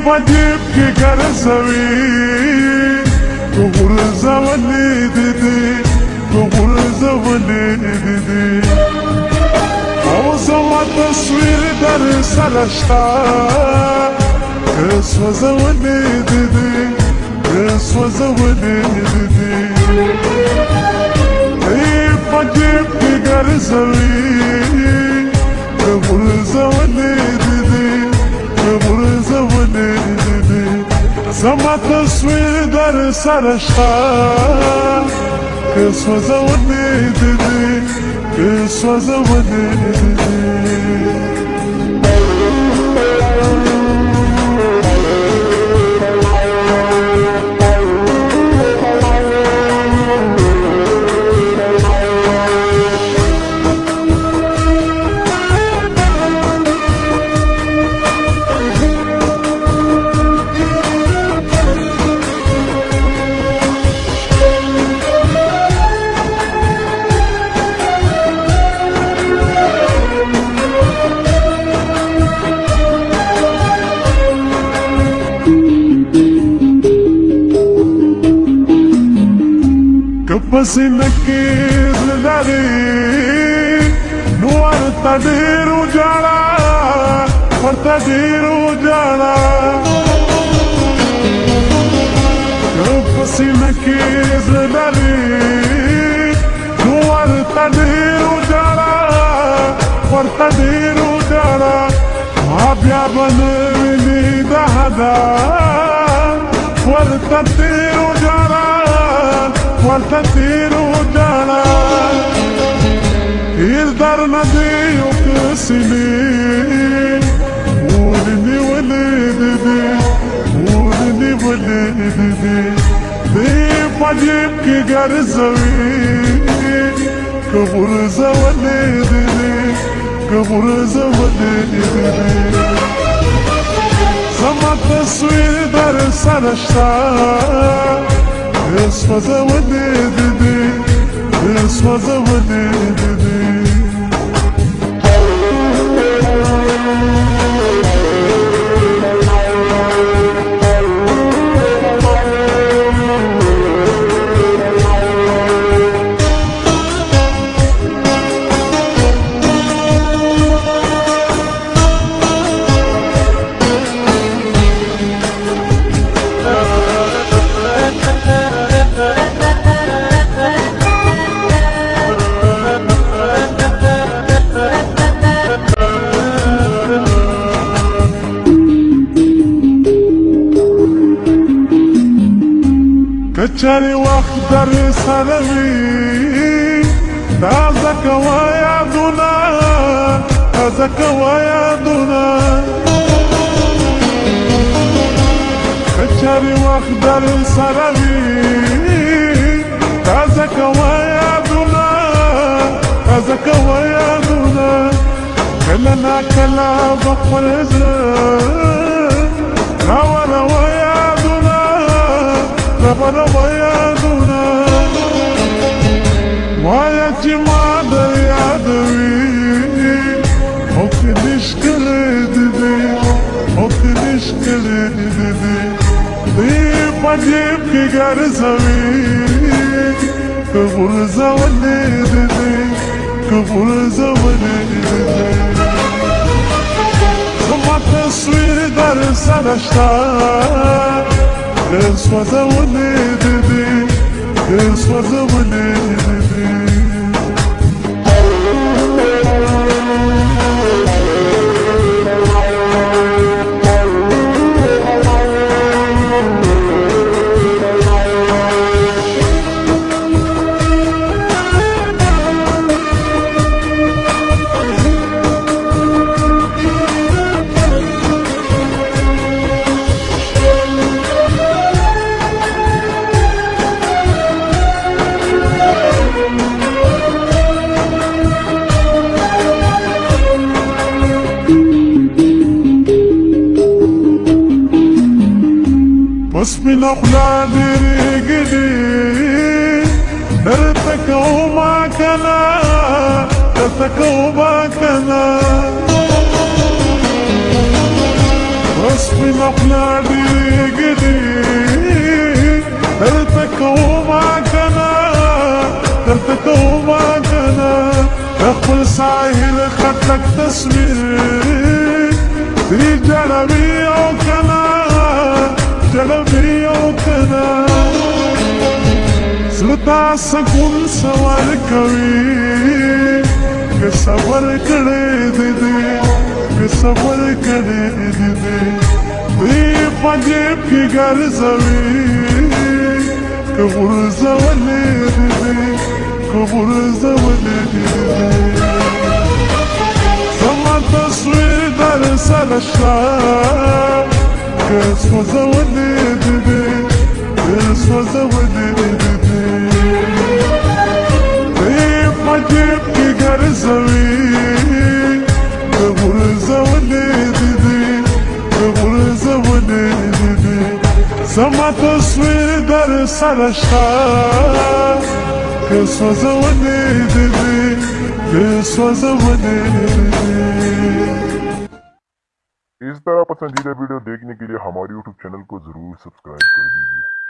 وجيبك قرزوي كغرزة وليدي كغرزة وليدي عوزة تصوير درس الاشتاق كسوة وليدي كسوة وليدي وجيبك قرزوي كغرزة وليدي كغرزة وليدي سما تصوير درس الاشتاق كسوة وليدي كسوة وليدي بس نكير للاري نور تدير وجالا ورتدير وجالا بس نكير للاري نور تدير وجالا ورتدير وجالا عبيا بني دهدا ورتدير وجالا والتدير وجالا يقدر ندي وقسمي ولدي ولدي ولدي ولدي بيبجيبك قرزوي كغرزة ولدي كغرزة ولدي سما تصوير درس الاشتاق كسوة وليدي كسوة وليدي كتشاري واخدر سلوي تازك ويا دونا تازك ويا دونا كتشاري واخدر سلوي تازك ويا دونا تازك ويا دونا كلنا كلا بخور زر راونا ويا دونا ربنا ويا دونا ويا جماد يا دوي وكلش كلدي وكلش كلدي بيبجيبك قرزوي كغرزة وليدي كغرزة وليدي ثم تصوير درس الاشتاق كسوة وليدي كسوة وليدي سپین اخلا دیری گدی درتکو ما کنا درتکو ما کنا سپین اخلا دیری گدی درتکو ما کنا درتکو ما کنا اخبر ساحل خطك تصوير دي جلبي او كنا جلبي او كنا سلطا سكون سوال کوي که صبر کړې دې که صبر کړې دې دې پنځه کې ګرځوي که ورځولې دې که ورځولې دې زما تصویر در سر شته که سوځولې دې که سوځولې دې عجب کی ګرځوي که ورځولې دې که ورځولې دې زما تصویر در سر شته که سوځولې دې که سوځولې دې इस तरह पसंदीदा वीडियो देखने के लिए हमारे YouTube चैनल को जरूर सब्सक्राइब कर दीजिए।